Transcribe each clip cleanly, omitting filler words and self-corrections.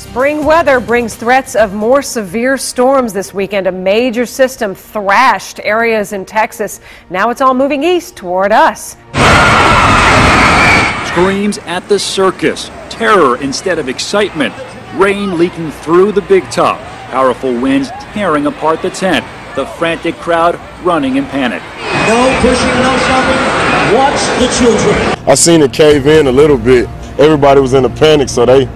Spring weather brings threats of more severe storms this weekend. A major system thrashed areas in Texas. Now it's all moving east toward us. Screams at the circus. Terror instead of excitement. Rain leaking through the big top. Powerful winds tearing apart the tent. The frantic crowd running in panic. No pushing, no shoving. Watch the children. I seen it cave in a little bit. Everybody was in a panic, so they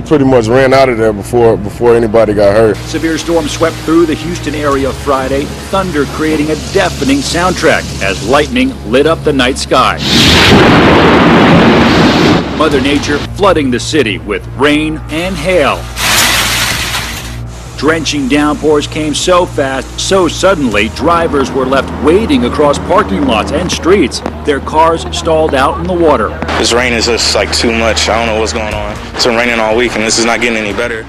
pretty much ran out of there before anybody got hurt. Severe storm swept through the Houston area Friday, thunder creating a deafening soundtrack as lightning lit up the night sky. Mother Nature flooding the city with rain and hail. Drenching downpours came so fast, so suddenly, drivers were left wading across parking lots and streets. Their cars stalled out in the water. This rain is just like too much. I don't know what's going on. It's been raining all week and this is not getting any better.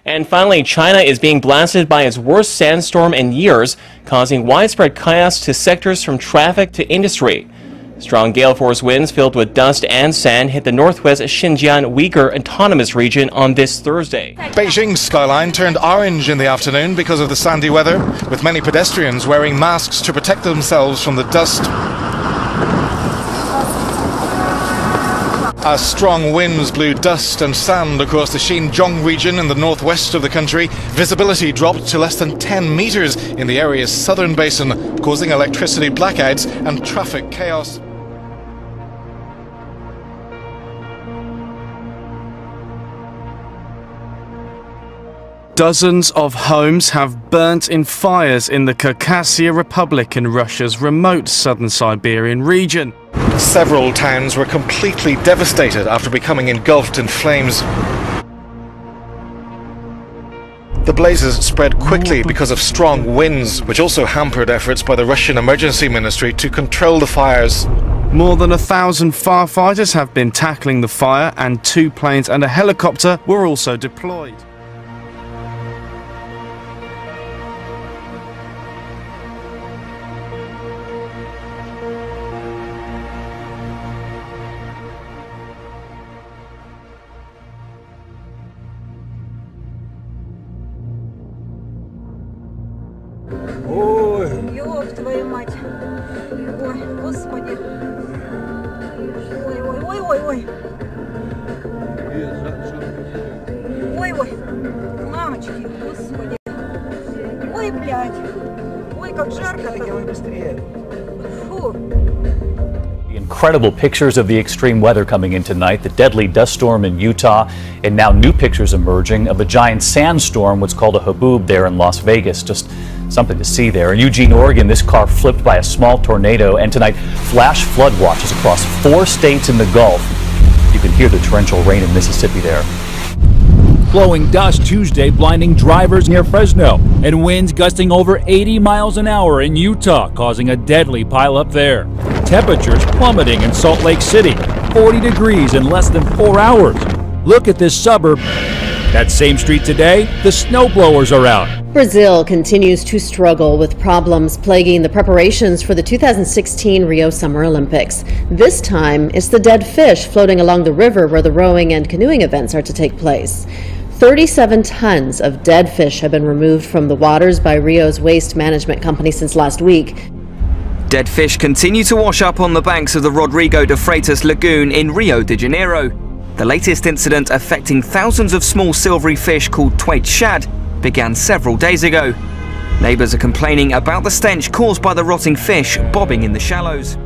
And finally, China is being blasted by its worst sandstorm in years, causing widespread chaos to sectors from traffic to industry. Strong gale force winds filled with dust and sand hit the northwest Xinjiang Uyghur Autonomous Region on this Thursday. Beijing's skyline turned orange in the afternoon because of the sandy weather, with many pedestrians wearing masks to protect themselves from the dust. As strong winds blew dust and sand across the Xinjiang region in the northwest of the country, visibility dropped to less than 10 meters in the area's southern basin, causing electricity blackouts and traffic chaos. Dozens of homes have burnt in fires in the Khakassia Republic in Russia's remote southern Siberian region. Several towns were completely devastated after becoming engulfed in flames. The blazes spread quickly because of strong winds, which also hampered efforts by the Russian Emergency Ministry to control the fires. More than 1,000 firefighters have been tackling the fire, and 2 planes and a helicopter were also deployed. Ой, ёб твою мать. Ой, господи. Ой, ой, ой, ой, ой. Ой, ой. Мамочки, господи. Ой, блядь. Ой, как жарко-то. Фу. Incredible pictures of the extreme weather coming in tonight, the deadly dust storm in Utah, and now new pictures emerging of a giant sandstorm, what's called a haboob there in Las Vegas. Just something to see there. In Eugene, Oregon, this car flipped by a small tornado, and tonight flash flood watches across 4 states in the Gulf. You can hear the torrential rain in Mississippi there. Flowing dust Tuesday blinding drivers near Fresno, and winds gusting over 80 miles an hour in Utah, causing a deadly pileup there. Temperatures plummeting in Salt Lake City, 40 degrees in less than 4 hours. Look at this suburb. That same street today, the snowblowers are out. Brazil continues to struggle with problems plaguing the preparations for the 2016 Rio Summer Olympics. This time, it's the dead fish floating along the river where the rowing and canoeing events are to take place. 37 tons of dead fish have been removed from the waters by Rio's waste management company since last week. Dead fish continue to wash up on the banks of the Rodrigo de Freitas Lagoon in Rio de Janeiro. The latest incident affecting thousands of small silvery fish called Twait shad began several days ago. Neighbours are complaining about the stench caused by the rotting fish bobbing in the shallows.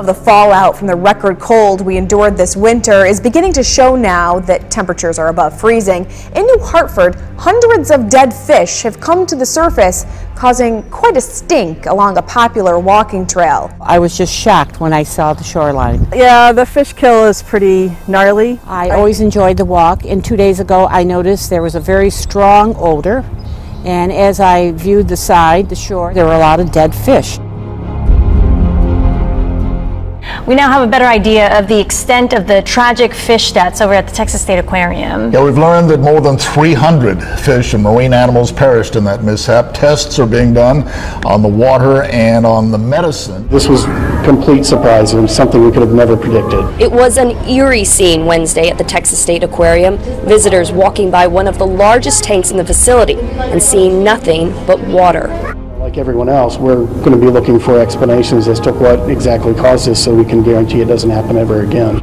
The fallout from the record cold we endured this winter is beginning to show now that temperatures are above freezing. In New Hartford, hundreds of dead fish have come to the surface, causing quite a stink along a popular walking trail. I was just shocked when I saw the shoreline. Yeah, the fish kill is pretty gnarly. I always enjoyed the walk, and 2 days ago I noticed there was a very strong odor, and as I viewed the shore, there were a lot of dead fish. We now have a better idea of the extent of the tragic fish deaths over at the Texas State Aquarium. Yeah, we've learned that more than 300 fish and marine animals perished in that mishap. Tests are being done on the water and on the medicine. This was complete surprise and something we could have never predicted. It was an eerie scene Wednesday at the Texas State Aquarium. Visitors walking by one of the largest tanks in the facility and seeing nothing but water. Like everyone else, we're going to be looking for explanations as to what exactly caused this so we can guarantee it doesn't happen ever again.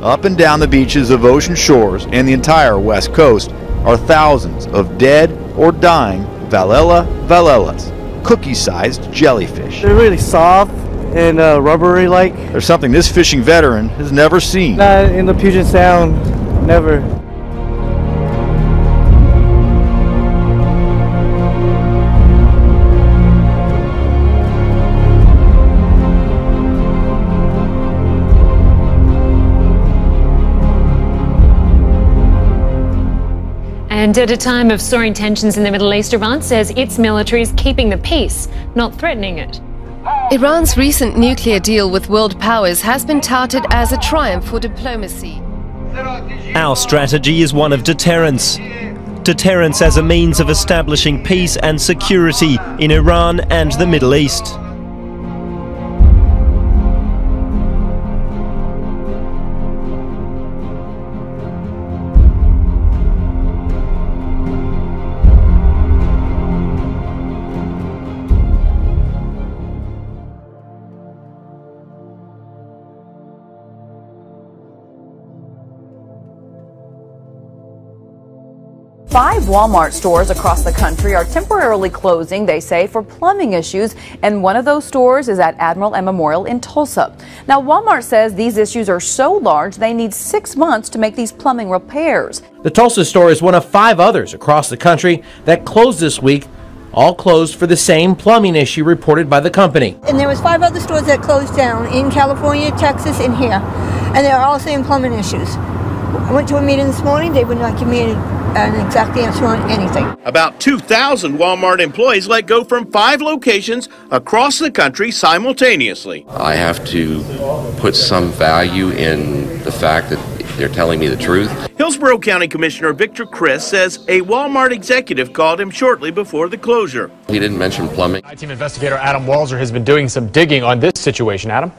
Up and down the beaches of Ocean Shores and the entire West Coast are thousands of dead or dying valellas, cookie-sized jellyfish. They're really soft and rubbery-like. There's something this fishing veteran has never seen. Not in the Puget Sound, never. 'And at a time of soaring tensions in the Middle East, Iran says its military is keeping the peace, not threatening it. Iran's recent nuclear deal with world powers has been touted as a triumph for diplomacy. Our strategy is one of deterrence. Deterrence as a means of establishing peace and security in Iran and the Middle East. Five Walmart stores across the country are temporarily closing, they say, for plumbing issues, and one of those stores is at Admiral M Memorial in Tulsa. Now, Walmart says these issues are so large they need 6 months to make these plumbing repairs. The Tulsa store is one of 5 others across the country that closed this week, all closed for the same plumbing issue reported by the company. And there was 5 other stores that closed down in California, Texas, and here, and they're all saying plumbing issues. I went to a meeting this morning. They would not give me an exact answer on anything. About 2,000 Walmart employees let go from 5 locations across the country simultaneously. I have to put some value in the fact that they're telling me the truth. Hillsborough County Commissioner Victor Chris says a Walmart executive called him shortly before the closure. He didn't mention plumbing. Team investigator Adam Walzer has been doing some digging on this situation. Adam?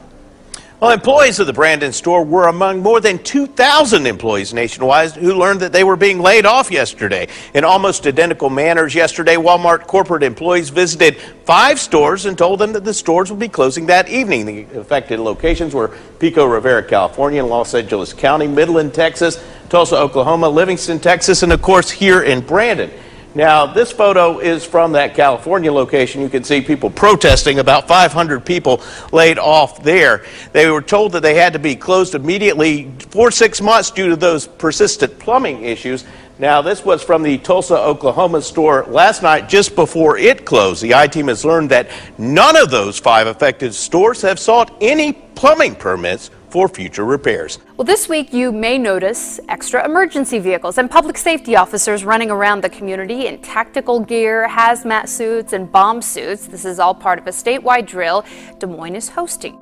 Well, employees of the Brandon store were among more than 2,000 employees nationwide who learned that they were being laid off yesterday. In almost identical manners yesterday, Walmart corporate employees visited 5 stores and told them that the stores would be closing that evening. The affected locations were Pico Rivera, California, Los Angeles County, Midland, Texas, Tulsa, Oklahoma, Livingston, Texas, and of course here in Brandon. Now, this photo is from that California location. You can see people protesting, about 500 people laid off there. They were told that they had to be closed immediately for 6 months due to those persistent plumbing issues. Now, this was from the Tulsa, Oklahoma store last night, just before it closed. The I-Team has learned that none of those 5 affected stores have sought any plumbing permits for future repairs. Well, this week you may notice extra emergency vehicles and public safety officers running around the community in tactical gear, hazmat suits, and bomb suits. This is all part of a statewide drill Des Moines is hosting.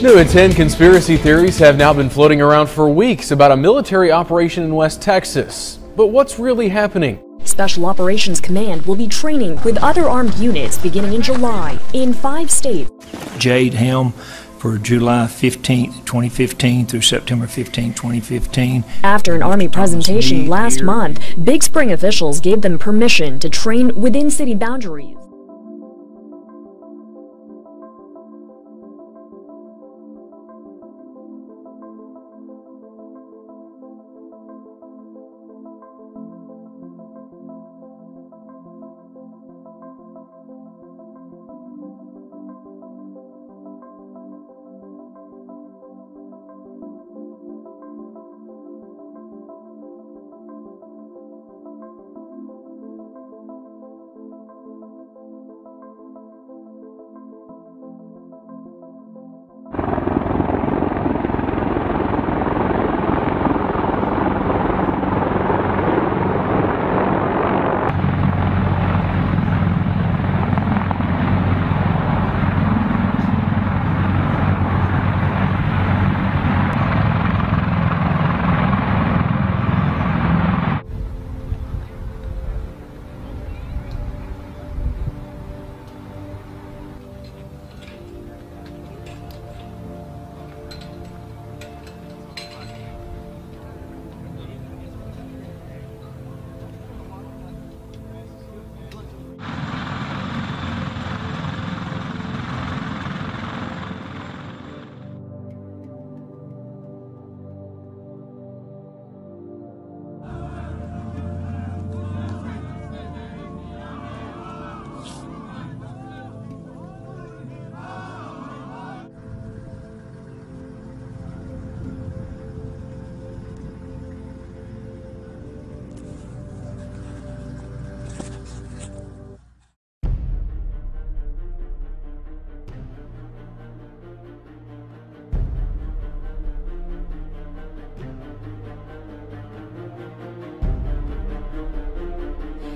New at 10 conspiracy theories have now been floating around for weeks about a military operation in West Texas. But what's really happening? Special Operations Command will be training with other armed units beginning in July in 5 states. Jade Helm for July 15, 2015 through September 15, 2015. After an Army presentation last month, Big Spring officials gave them permission to train within city boundaries.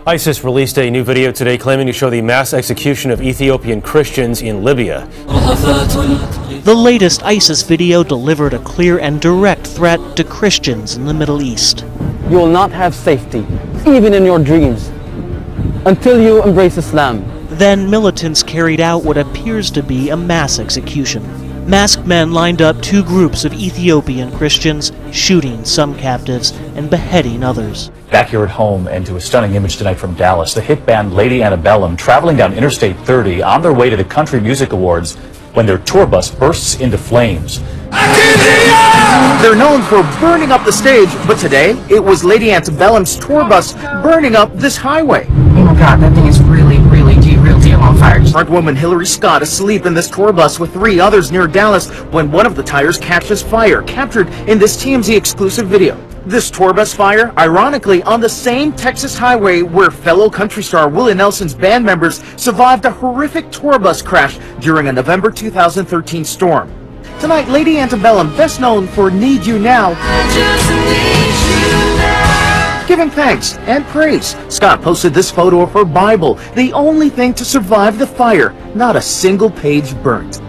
ISIS released a new video today claiming to show the mass execution of Ethiopian Christians in Libya. The latest ISIS video delivered a clear and direct threat to Christians in the Middle East. You will not have safety, even in your dreams, until you embrace Islam. Then militants carried out what appears to be a mass execution. Masked men lined up 2 groups of Ethiopian Christians, shooting some captives and beheading others. Back here at home, and to a stunning image tonight from Dallas, the hit band Lady Antebellum traveling down Interstate 30 on their way to the Country Music Awards when their tour bus bursts into flames. They're known for burning up the stage, but today it was Lady Antebellum's tour bus burning up this highway. Oh my God, that thing is really damn on fire. Frontwoman Hillary Scott asleep in this tour bus with 3 others near Dallas when one of the tires catches fire, captured in this TMZ exclusive video. This tour bus fire, ironically, on the same Texas highway where fellow country star Willie Nelson's band members survived a horrific tour bus crash during a November 2013 storm. Tonight, Lady Antebellum, best known for Need You Now, giving thanks and praise. Scott posted this photo of her Bible, the only thing to survive the fire, not a single page burnt.